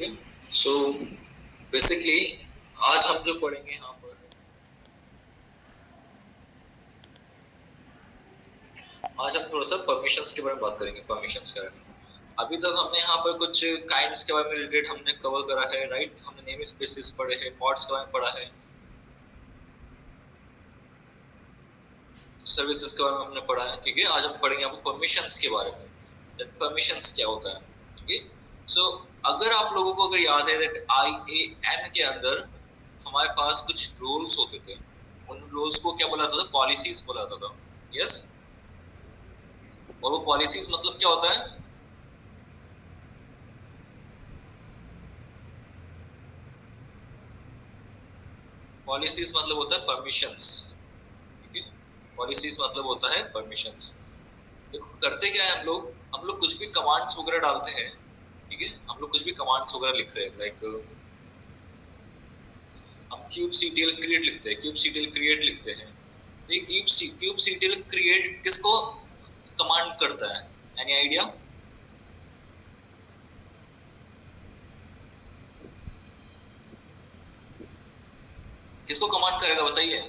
So basically आज हम जो पढ़ेंगे यहाँ पर, आज हम थोड़ा सा परमिशंस के बारे में बात करेंगे। परमिशंस के बारे में अभी तक हमने यहाँ पर कुछ काइंड्स के बारे में रिलेटेड हमने कवर करा है, राइट। हमने नेम स्पेसेस पढ़े हैं, मॉड्स के बारे में पढ़ा है, सर्विसेज के बारे में हमने पढ़ा है, ठीक है। आज हम पढ़ेंगे आपको परमिशंस के बारे में, दैट परमिशंस क्या होता है, ठीक है। सो अगर आप लोगों को अगर याद है दैट IAM के अंदर हमारे पास कुछ रोल्स होते थे, उन रोल्स को क्या बोला जाता था? पॉलिसीज बोला जाता था, यस। और वो पॉलिसीज मतलब क्या होता है? पॉलिसीज मतलब होता है परमिशंस, ठीक है। पॉलिसीज मतलब होता है परमिशंस। देखो करते क्या है हम लोग कुछ भी कमांड्स वगैरह डालते हैं, ठीक है। हम लोग कुछ भी कमांड्स वगैरह लिख रहे हैं, लाइक हम kubectl create लिखते हैं, kubectl create लिखते हैं। तो ये kubectl create किसको कमांड करता है? Any idea? किसको कमांड करेगा बताइए?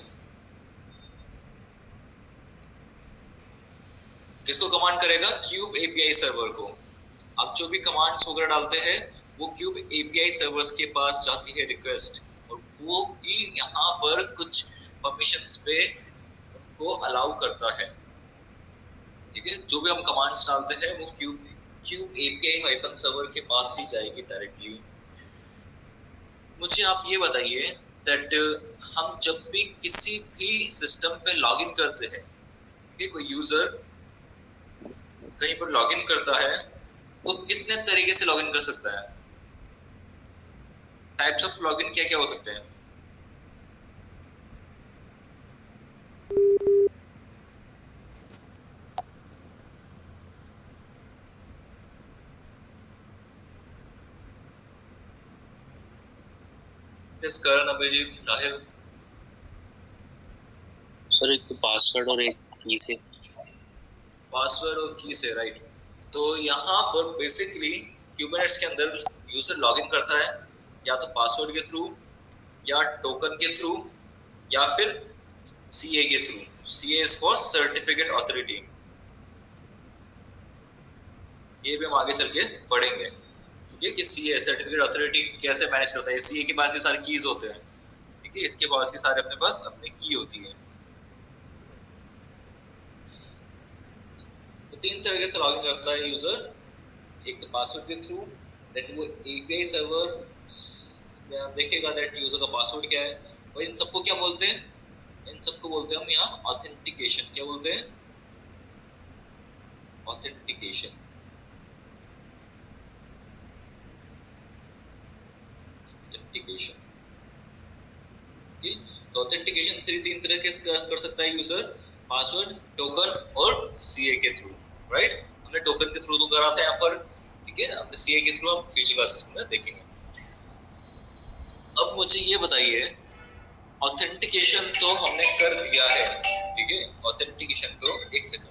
किसको कमांड करेगा? क्यूब API सर्वर को। आप जो भी कमांड्स वगैरह डालते हैं वो क्यूब API सर्वर्स के पास जाती है रिक्वेस्ट, और वो भी यहाँ पर कुछ परमिशंस पे उनको अलाउ करता है, ठीक है। जो भी हम कमांड्स डालते हैं वो क्यूब API सर्वर के पास ही जाएगी डायरेक्टली। मुझे आप ये बताइए दैट हम जब भी किसी भी सिस्टम पे लॉगिन करते हैं, कोई यूजर कहीं पर लॉगिन करता है तो कितने तरीके से लॉगिन कर सकता है? टाइप्स ऑफ लॉगिन क्या क्या हो सकते हैं? करण, अभिजीत, राहिल। सर एक तो पासवर्ड और एक की से। पासवर्ड और की से, राइट। तो यहाँ पर बेसिकली क्यूबरनेट्स के अंदर यूजर लॉगिन करता है या तो पासवर्ड के थ्रू, या टोकन के थ्रू, या फिर CA के through. CA is for certificate authority. ये भी हम आगे चल के पढ़ेंगे, ठीक है, कि CA सर्टिफिकेट ऑथोरिटी कैसे मैनेज करता है। CA के पास ये सारे कीज होते हैं, ठीक है। इसके पास ये सारे अपने पास अपनी की होती है। तो तीन तरीके से लॉगिन करता है यूजर। एक तो पासवर्ड के थ्रू, दैट वो API सर्वर देखेगा दैट यूजर का पासवर्ड क्या है। और इन सबको क्या बोलते हैं? इन सबको बोलते हैं हम यहाँ ऑथेंटिकेशन। क्या बोलते हैं? ऑथेंटिकेशन। ऑथेंटिकेशन, तो ऑथेंटिकेशन तीन तरह के कर सकता है यूजर, पासवर्ड, टोकन और CA के थ्रू, राइट। हमने टोकन के थ्रू तो करा था यहाँ पर, ठीक है। हमने CA के थ्रू हम फ्यूचर क्लासेस में देखेंगे। अब मुझे ये बताइए, ऑथेंटिकेशन तो हमने कर दिया है, ठीक है। ऑथेंटिकेशन तो एक सेकंड,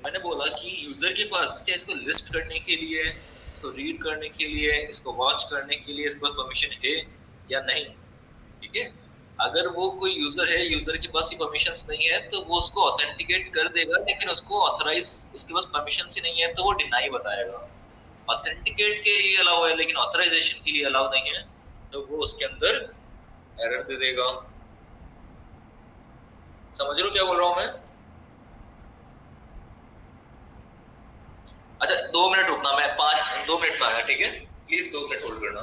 मैंने बोला कि यूजर के पास क्या इसको लिस्ट करने के लिए, इसको रीड करने के लिए, इसको वॉच करने के लिए इसके पास परमिशन है या नहीं, ठीक है। अगर वो कोई यूजर है, यूजर के पास ही परमिशंस नहीं है, तो वो उसको ऑथेंटिकेट कर देगा, लेकिन उसको ऑथराइज, उसके पास परमिशंस ही नहीं है तो वो डिनाई बताएगा। ऑथेंटिकेट के लिए अलाउ है लेकिन ऑथराइजेशन के लिए अलाउ नहीं है, तो वो उसके अंदर एरर दे देगा। समझ रहे हो क्या बोल रहा हूं मैं? अच्छा 2 मिनट रुकना, मैं 2 मिनट में आया, ठीक है। प्लीज 2 मिनट होल्ड करना।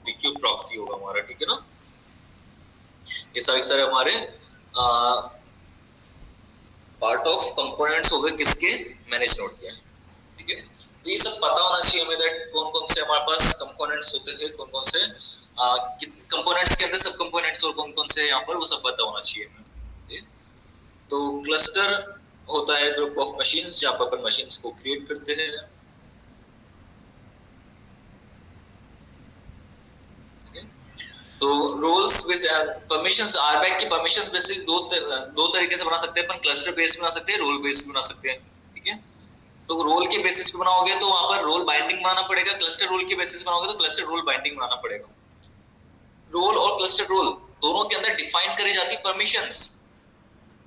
DQ प्रॉक्सी होगा हमारा, ठीक है ना। ये सारे हमारे पार्ट ऑफ कंपोनेंट्स हो गए किसके? मैनेज नोड के, ठीक है। तो ये सब पता होना चाहिए हमें दैट कौन कौन से हमारे पास कंपोनेंट्स होते हैं, कौन कौन से कंपोनेंट्स के अंदर सब कंपोनेंट्स और कौन कौन से यहाँ पर, वो सब पता होना चाहिए हमें। तो क्लस्टर होता है ग्रुप ऑफ मशीन्स जहाँ पर अपन मशीन्स को क्रिएट करते हैं, तो रोल्स परमिशंस आरबैक की परमिशंस बेसिक दो तरीके से बना सकते हैं अपन, क्लस्टर बेस बना सकते हैं, रोल बेस बना सकते हैं, ठीक है। तो रोल के बेसिस पे बनाओगे तो वहां पर रोल बाइंडिंग बनाना पड़ेगा, क्लस्टर रोल के बेसिस बनाओगे तो क्लस्टर रोल बाइंडिंग बनाना पड़ेगा। रोल और क्लस्टर रोल दोनों के अंदर डिफाइन करी जाती परमिशंस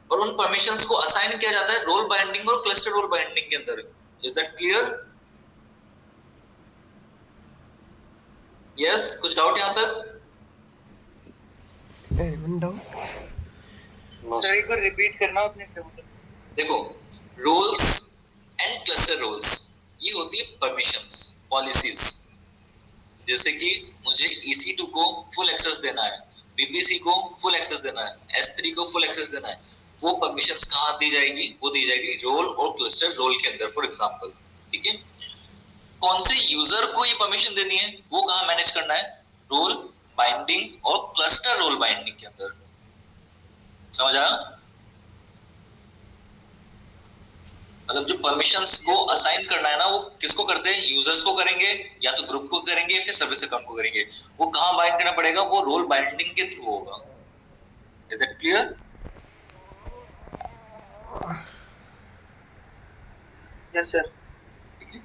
और उन परमिशंस को असाइन किया जाता है रोल बाइंडिंग और क्लस्टर रोल बाइंडिंग के अंदर। Is that clear? यस, कुछ डाउट यहां तक? सर एक बार रिपीट करना आपने क्या बोला? देखो, रोल्स एंड क्लस्टर रोल्स ये होती है परमिशंस, पॉलिसीज। जैसे कि मुझे EC2 को फुल एक्सेस देना है, BBC को फुल एक्सेस देना है, S3 को फुल एक्सेस देना है, वो परमिशंस कहाँ दी जाएगी? वो दी जाएगी रोल और क्लस्टर रोल के अंदर, फॉर एग्जांपल, ठीक है। कौन से यूजर को ये परमिशन देनी है वो कहाँ मैनेज करना है? रोल बाइंडिंग और क्लस्टर रोल बाइंडिंग के अंदर। समझ आया? मतलब जो परमिशंस को असाइन करना है ना, वो किसको करते हैं? यूजर्स को करेंगे, या तो ग्रुप को करेंगे, फिर सर्विस अकाउंट को करेंगे। वो कहाँ बाइंड करना पड़ेगा? वो रोल बाइंडिंग के थ्रू होगा। Is that clear? Yes sir. ठीक है,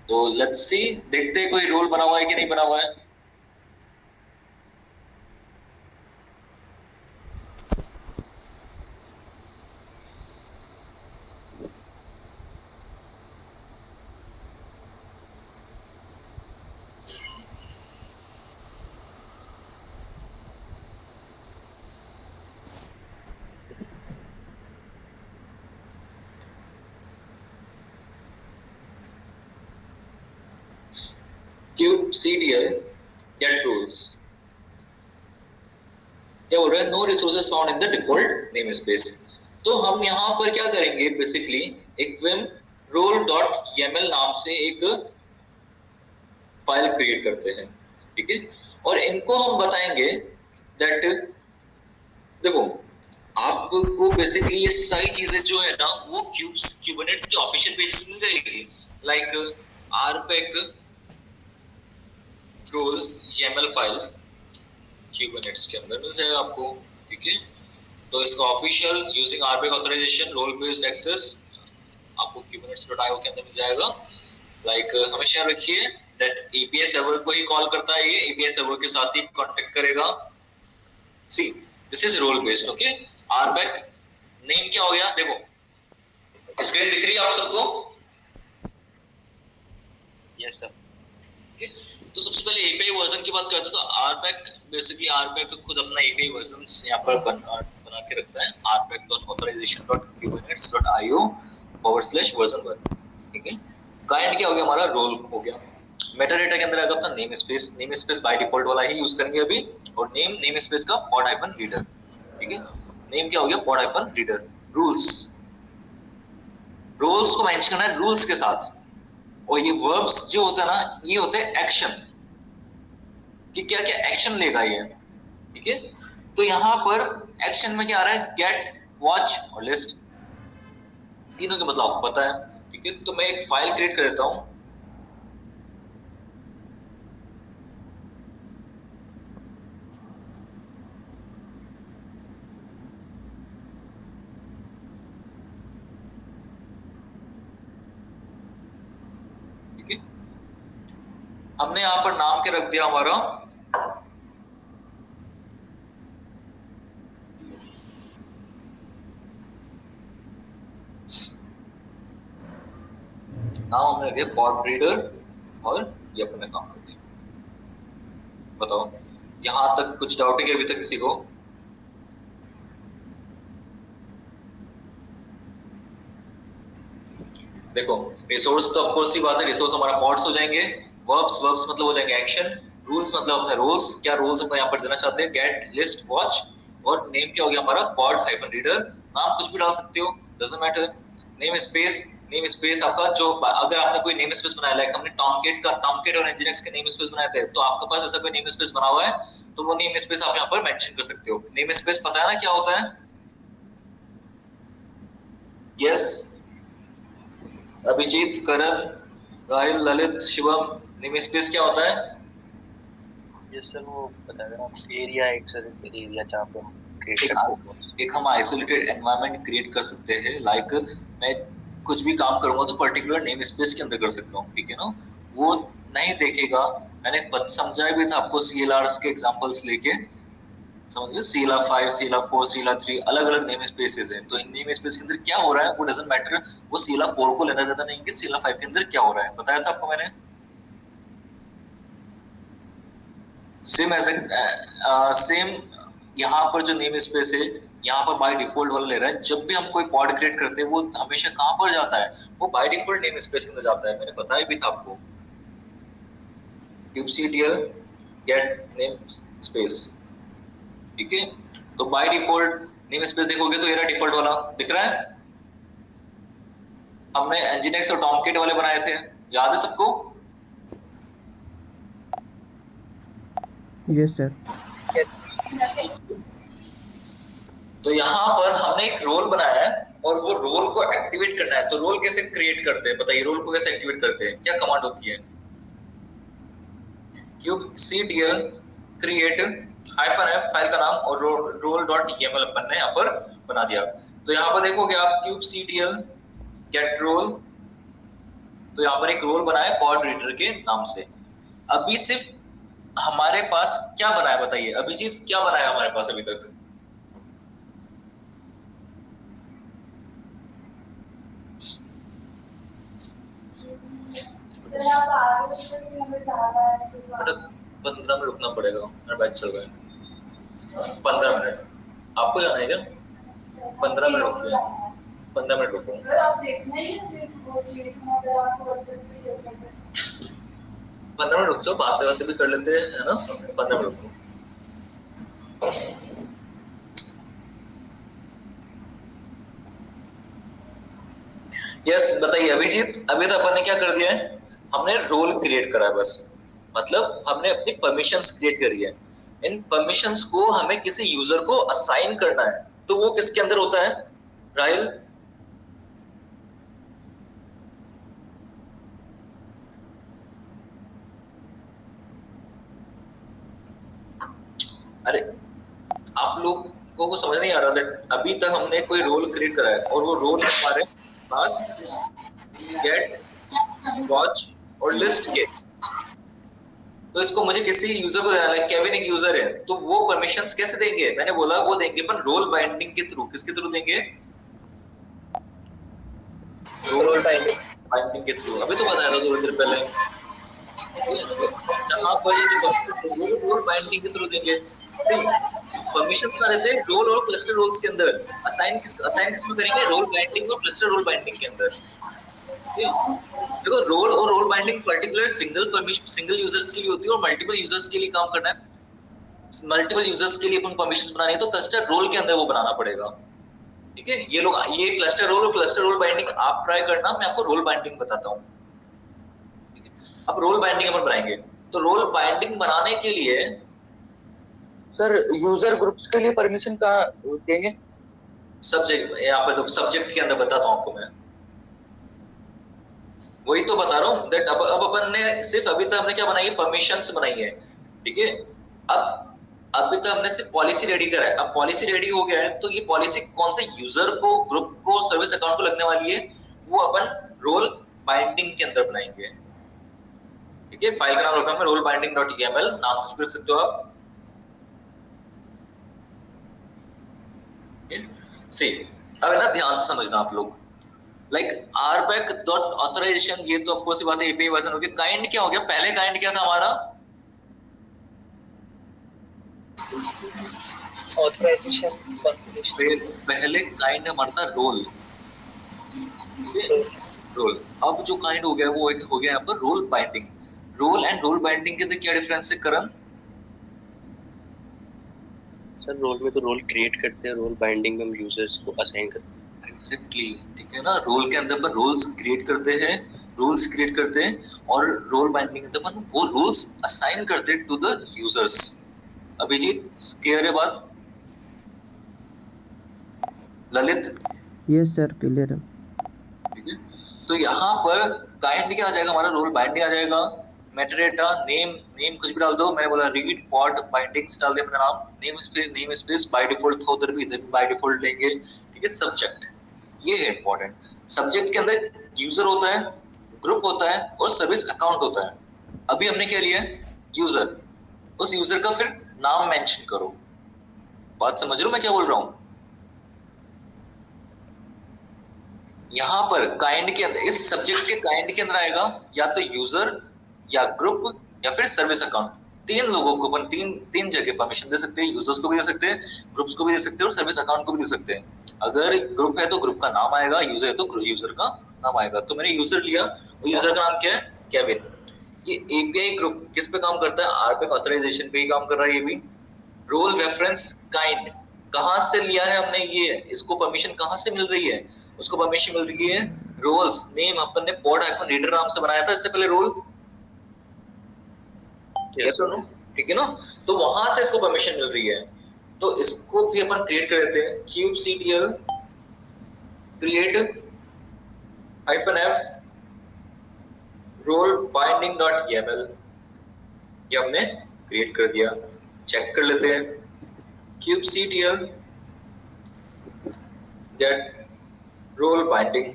तो लेट्स सी, देखते हैं कोई रोल बना हुआ है कि नहीं बना हुआ है। Kube CTL get rules। क्या बोल रहा है? No resources found in the default namespace. तो हम यहाँ पर क्या करेंगे? बेसिकली एक विम role.yaml नाम से एक फाइल क्रिएट करते हैं, ठीक है। और इनको हम बताएंगे दैट, देखो आपको बेसिकली ये सारी चीजें जो है ना वो क्यूबनेट्स के ऑफिशियल बेसिस मिल जाएगी, like rpec role YAML file kubernetes के अंदर मिल जाएगा आपको, ठीक है। तो इसका official using rpec authorization role based access आपको kubernetes.io के अंदर मिल जाएगा। लाइक हमेशा रखिए दैट API सर्वर को ही कॉल करता है, ये API सर्वर के साथ ही कांटेक्ट करेगा। See this is role based, okay. rpec name क्या हो गया? देखो स्क्रीन दिख रही है आप सबको? Yes sir. तो सबसे पहले API वर्जन की बात करते हैं तो rpec बेसिकली rpec खुद अपना API वर्जन्स यहाँ पर बना के रखता है, rpec.authorization.kubernetes.io/version1, ठीक है। काइंड क्या हो गया हमारा? रोल हो गया। मेटाडेटा के अंदर आएगा अपना नेम स्पेस बाय डिफॉल्ट वाला ही यूज करेंगे अभी, और नेम स्पेस का pod हाइफन रीडर, ठीक है। नेम क्या हो गया? pod hyphen reader. रूल्स को मैनेज करना है रूल्स के साथ, और ये वर्ब्स जो होता है ना ये होते हैं एक्शन, कि क्या क्या एक्शन लेगा ये, ठीक है। तो यहाँ पर एक्शन में क्या आ रहा है? गेट, वॉच और लिस्ट, तीनों के मतलब आपको पता है, ठीक है। तो मैं एक फाइल क्रिएट कर देता हूँ, ठीक है। हमने यहाँ पर नाम के रख दिया हमारा नाम हमने दिया pod रीडर, और ये अपने काम कर दिया। बताओ यहाँ तक कुछ डाउट है क्या अभी तक किसी को? देखो रिसोर्स तो ऑफ कोर्स ही बात है, रिसोर्स हमारा पॉड्स हो जाएंगे, वर्ब्स मतलब हो जाएंगे एक्शन, रूल्स मतलब अपने रोल्स, क्या रोल्स हम यहाँ पर देना चाहते हैं? गेट, लिस्ट, वॉच, और नेम क्या हो गया हमारा? pod hyphen reader. नाम कुछ भी डाल सकते हो, डजंट मैटर। नेम स्पेस आपका जो, अगर आपने कोई नेम स्पेस बनाया, लाइक हमने टॉमकेट और एनजीनिक्स के नेम स्पेस बनाए थे, तो आपके पास ऐसा कोई नेम स्पेस बना हुआ है तो वो नेम स्पेस आप यहाँ पर मेंशन कर सकते हो। नेम स्पेस पता है ना क्या होता है? यस, अभिजीत, करण, राहिल, ललित, शिवम, नेम स्पेस क्या होता है? यस सर, वो बता देना एरिया, एक सर एरिया जहाँ पे हम क्रिएट एक करते हैं। एक हम आइसोलेटेड एनवायरनमेंट क्रिएट कर सकते हैं, लाइक मैं कुछ भी काम करूंगा तो पर्टिकुलर नेम स्पेस के अंदर कर सकता हूँ, ठीक है ना। वो नहीं देखेगा। मैंने समझाया भी था आपको CLRs के एग्जांपल्स लेके, समझ गए। CLR 5, CLR 4, CLR 3 अलग अलग नेम स्पेसेस हैं। तो इन नेम स्पेस के अंदर क्या हो रहा है वो डजंट मैटर। वो CLR 4 को लेना देना नहीं कि CLR 5 के अंदर क्या हो रहा है, बताया था आपको मैंने। सेम एज सेम यहाँ पर जो नेम स्पेस है, यहाँ पर बाय डिफॉल्ट वाला ले रहा है। जब भी हम कोई पॉड क्रिएट करते हैं वो हमेशा कहाँ पर जाता है, वो बाय डिफॉल्ट नेम स्पेस के अंदर जाता है। मैंने बताया भी था आपको, kubectl get नेम स्पेस, ठीक है। तो बाय डिफॉल्ट नेम स्पेस देखोगे तो ये रहा डिफॉल्ट वाला, दिख रहा है। हमने nginx और tomcat वाले बनाए थे, याद है सबको। Yes sir. तो यहाँ पर हमने एक रोल बनाया है और वो रोल को एक्टिवेट करना है। तो रोल कैसे क्रिएट करते हैं बताइए, रोल को कैसे एक्टिवेट करते हैं, क्या कमांड होती है। kubectl create -f फाइल का नाम और role.yml अपन ने यहाँ पर बना दिया। तो यहाँ पर देखोगे आप kubectl get role, तो यहाँ पर एक रोल बना है पॉड रीडर के नाम से। अभी सिर्फ हमारे पास क्या बना है बताइए, अभिजीत क्या बना है हमारे पास अभी तक। सर आप आगे तो ज्यादा है तो 15 मिनट रुकना पड़ेगा, मेरा बैच चल रहा है। 15 मिनट आपको जाना है क्या? 15 मिनट रुकिए, 15 मिनट रुको। सर आप देखना ही है सिर्फ वो चीज मतलब आपको WhatsApp पे शेयर कर दें। 15 मिनट रुक जाओ, बातें भी कर लेते हैं, है ना। 15 मिनट रुको। यस बताइए अभिजीत, अभी तो अपन ने क्या कर दिया है, हमने रोल क्रिएट करा है बस। मतलब हमने अपनी परमिशंस क्रिएट करी है। इन परमिशंस को हमें किसी यूजर को असाइन करना है। तो वो किसके अंदर होता है राहिल? अरे आप लोगों को समझ नहीं आ रहा दैट अभी तक हमने कोई रोल क्रिएट करा है और वो रोल हमारे पास गेट, वॉच और लिस्ट के। तो इसको मुझे किसी यूजर को देना है, केविन एक यूजर है, तो वो परमिशंस कैसे देंगे? मैंने बोला वो देंगे अपन रोल बाइंडिंग के थ्रू। किसके थ्रू देंगे? रोल बाइंडिंग के थ्रू। अभी तो बताया था थोड़ी देर पहले। जहां पर ये जो रोल बाइंडिंग के थ्रू देंगे, सही परमिशंस में रहते हैं रोल और क्लस्टर रोल्स के अंदर। असाइन किसमें करेंगे? रोल बाइंडिंग और क्लस्टर रोल बाइंडिंग के अंदर। देखो रोल और role binding particular single users के लिए होती है और मल्टीपल यूजर्स के लिए काम करना है। मल्टीपल यूजर्स के लिए अपन परमिशंस बनानी है तो क्लस्टर रोल के अंदर वो बनाना पड़ेगा, ठीक है। ये क्लस्टर रोल और क्लस्टर रोल बाइंडिंग आप ट्राई करना, मैं आपको रोल बाइंडिंग बताता हूँ, ठीक है। अब रोल बाइंडिंग अपन बनाएंगे। तो रोल बाइंडिंग बनाने के लिए सर यूजर ग्रुप्स के लिए परमिशन कहाँ देंगे? सब्जेक्ट, यहाँ पे तो सब्जेक्ट के अंदर बताता हूँ आपको मैं, वही तो बता रहा हूँ दैट अब अपन ने सिर्फ अभी तक हमने क्या बनाई है, परमिशंस बनाई है, ठीक है। अब अभी तक हमने सिर्फ पॉलिसी रेडी करा है। अब पॉलिसी रेडी हो गया है तो ये पॉलिसी कौन से यूजर को, ग्रुप को, सर्विस अकाउंट को लगने वाली है, वो अपन रोल बाइंडिंग के अंदर बनाएंगे, ठीक है। फाइल का नाम रखा है रोल बाइंडिंग.yml, नाम कुछ भी रख सकते हो आप। सी अब है ना, ध्यान से समझना आप लोग। लाइक rbac.authorization, ये तो ऑफ कोर्स बात है, एपीआई वर्जन हो गया। काइंड क्या हो गया? पहले काइंड क्या था हमारा? Authorisation configuration. पहले काइंड हमारा था रोल, रोल। अब जो काइंड हो गया वो हो गया यहाँ पर role binding. Role and role binding के अंदर क्या डिफरेंस है करण? सर रोल में तो रोल क्रिएट करते हैं, रोल बाइंडिंग में हम यूजर्स को असाइन करते हैं। एग्जैक्टली, ठीक है ना। रोल के अंदर पर रोल्स क्रिएट करते हैं और रोल बाइंडिंग के अंदर वो रोल्स असाइन करते हैं to the users. Abhijit clear है बात? ललित? यस सर क्लियर है। ठीक है। तो यहाँ पर काइंड क्या आ जाएगा हमारा? रोल बाइंडिंग आ जाएगा। मेटाडेटा, नेम कुछ भी डाल दो, मैंने बोला रीड पॉड बाइंडिंग्स डाल दे अपना नाम, नेम स्पेस बाय डिफॉल्ट था, उधर भी बाय डिफॉल्ट लेंगे, ठीक है। सब्जेक्ट, ये है इंपॉर्टेंट, सब्जेक्ट के अंदर यूजर होता है, ग्रुप होता है और सर्विस अकाउंट होता है। अभी हमने क्या लिया है, यूजर, उस यूजर का फिर नाम मेंशन करो। बात समझ रहे हो मैं क्या बोल रहा हूं? यहां पर काइंड के अंदर, इस सब्जेक्ट के काइंड के अंदर आएगा या तो यूजर या ग्रुप या फिर सर्विस अकाउंट। तीन लोगों को अपन तीन जगह परमिशन दे सकते हैं, यूजर्स को भी दे सकते हैं, ग्रुप्स को भी दे सकते हैं और सर्विस अकाउंट को भी दे सकते हैं। अगर ग्रुप है तो ग्रुप का नाम आएगा, यूजर है तो यूजर का नाम आएगा। तो मैंने यूजर लिया और यूजर का नाम क्या है, केविन। ये एपीआई ग्रुप किस पे काम करता है, आरपीएक ऑथराइजेशन पे ही काम कर रहा है ये भी। रोल रेफरेंस काइंड कहां से लिया है हमने, ये इसको परमिशन कहां से मिल रही है, उसको परमिशन मिल रही है रोल्स नेम, अपन ने पॉड हाइफन रीडर नाम से बनाया था इससे पहले रोल, यस और नो, ठीक है ना। तो वहां से इसको परमिशन मिल रही है, तो इसको भी अपन क्रिएट कर देते हैं, kubectl create -f role binding.yaml, ये हमने क्रिएट कर दिया। चेक कर लेते हैं, kubectl that role binding,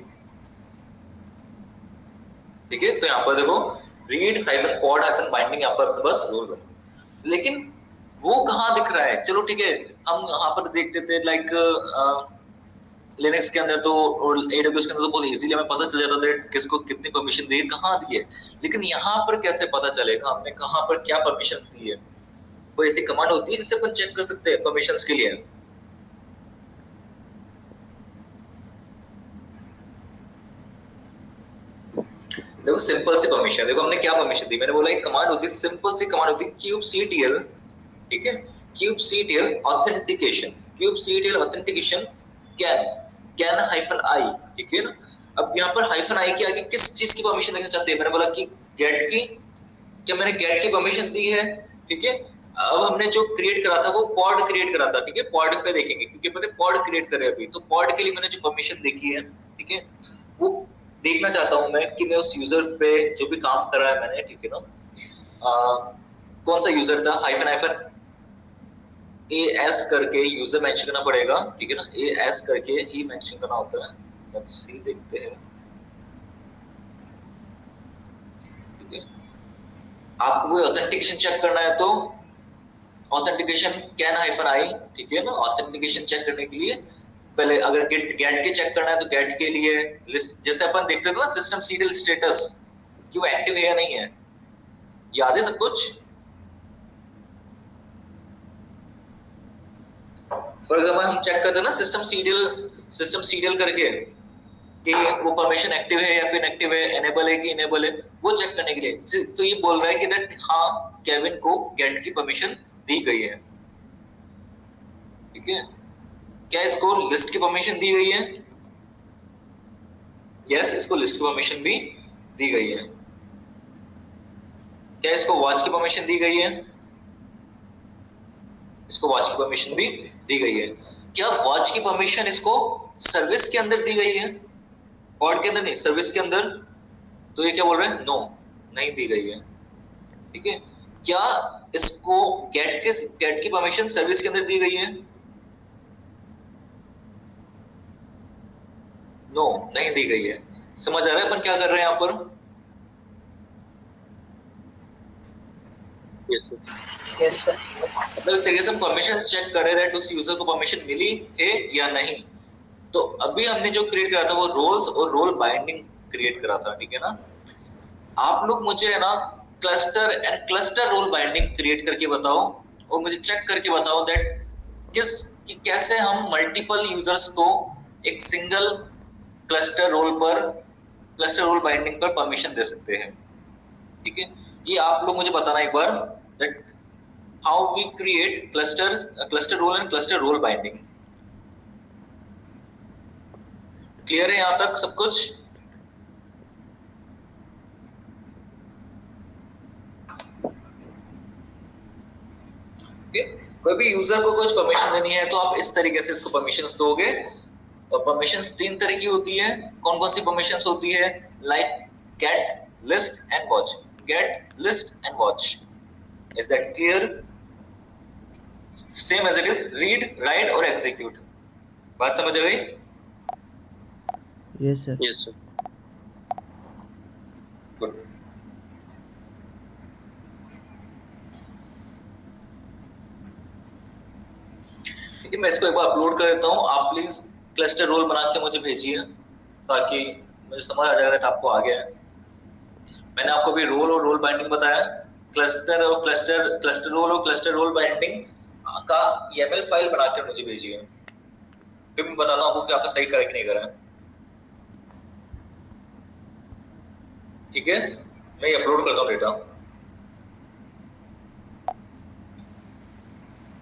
ठीक है। तो यहाँ पर देखो read hyphen pod hyphen binding, यहाँ पर बस रोल बना, लेकिन वो कहाँ दिख रहा है, चलो ठीक है, हम यहाँ पर देखते थे लाइक लिनक्स के अंदर तो और AWS के अंदर तो बहुत इजीली हमें पता चल जाता था किसको कितनी परमिशन दी है, कहाँ दी है। लेकिन यहाँ पर कैसे पता चलेगा हमने कहाँ पर क्या परमिशंस दी है? कोई ऐसी कमांड होती है जिससे अपन चेक कर सकते हैं परमिशंस के लिए? देखो सिंपल सी परमिशन, देखो हमने क्या परमिशन दी, मैंने बोला एक कमांड होती है, सिंपल सी कमांड होती है kubectl, ठीक है, kubectl authentication, kubectl authentication can hyphen I, ठीक है ना। अब यहाँ पर हाइफन आई के आगे किस चीज की परमिशन देखना चाहते हैं, मैंने बोला कि गेट की, क्या मैंने गेट की परमिशन दी है, ठीक है। अब हमने जो क्रिएट करा था वो पॉड क्रिएट करा था, ठीक है, पॉड पे देखेंगे क्योंकि मैंने पॉड क्रिएट करे अभी, तो पॉड के लिए मैंने जो परमिशन देखी है, ठीक है, वो देखना चाहता हूं मैं कि मैं उस यूजर पे जो भी काम कर रहा है मैंने, ठीक है ना, कौन सा यूजर था, हाइफन हाइफन AS करके यूजर मेंशन करना पड़ेगा, ठीक है ना, AS करके ही मेंशन करना होता है। लेट्स सी, देखते हैं, ठीक है। आपको कोई ऑथेंटिकेशन चेक करना है तो ऑथेंटिकेशन कैन हाइफन आई, ठीक है ना। ऑथेंटिकेशन चेक करने के लिए पहले अगर गेट के चेक करना है तो गेट के लिए लिस्ट, जैसे अपन देखते थे ना सिस्टम सीरियल स्टेटस कि वो एक्टिव है या नहीं है, याद है सब कुछ? फॉर एग्जांपल हम चेक करते हैं ना सिस्टम सीरियल करके कि वो परमिशन एक्टिव है या फिर इनएक्टिव है, एनेबल है कि इनेबल है, वो चेक करने के लिए। तो ये बोल रहा है कि दैट हाँ केविन को गेट की परमिशन दी गई है, ठीक है। क्या इसको लिस्ट की परमिशन दी गई है? यस, इसको लिस्ट की परमिशन भी दी गई है। क्या इसको वॉच की परमिशन दी गई है? इसको वॉच की परमिशन भी दी गई है। क्या वॉच की परमिशन इसको सर्विस के अंदर दी गई है, पॉड के अंदर नहीं, सर्विस के अंदर? तो ये क्या बोल रहे हैं, नो, नहीं दी गई है, ठीक है। क्या इसको गेट की परमिशन सर्विस के अंदर दी गई है? नो, नहीं दी गई है। समझ आ रहा है अपन क्या कर रहे हैं यहाँ पर? Yes sir. Yes sir. मतलब एक तरीके से हम परमिशन चेक कर रहे हैं उस यूजर को परमिशन मिली है या नहीं। तो अभी हमने जो क्रिएट करा था वो रोल्स और रोल बाइंडिंग क्रिएट करा था, ठीक है ना। आप लोग मुझे है ना cluster and cluster role binding create करके बताओ और मुझे चेक करके बताओ दैट कैसे हम मल्टीपल यूजर्स को एक सिंगल क्लस्टर रोल बाइंडिंग पर परमिशन दे सकते हैं, ठीक है। ये आप लोग मुझे बताना एक बार that how we create cluster role and cluster role binding. Clear है यहां तक सब कुछ? कोई भी यूजर को कुछ परमिशन देनी है तो आप इस तरीके से इसको परमिशंस दोगे। और परमिशंस तीन तरह की होती है। कौन कौन सी परमिशंस होती है? Like get, list and watch. get, list and watch. Is that clear? Same as it is read, write और execute. बात समझ आ गई? Yes sir. Yes sir. Good. ठीक है, मैं इसको एक बार अपलोड कर देता हूँ। आप प्लीज क्लस्टर रोल बना के मुझे भेजिए ताकि मुझे समझ आ जाएगा कि आपको आ गया है। मैंने आपको भी रोल और रोल बाइंडिंग बताया, क्लस्टर रोल और क्लस्टर रोल बाइंडिंग का YAML फाइल बनाकर मुझे भेजिए, फिर मैं बताता हूँ आपको कि आपने सही करा कि नहीं करा। ठीक है, मैं अपलोड करता हूँ डेटा।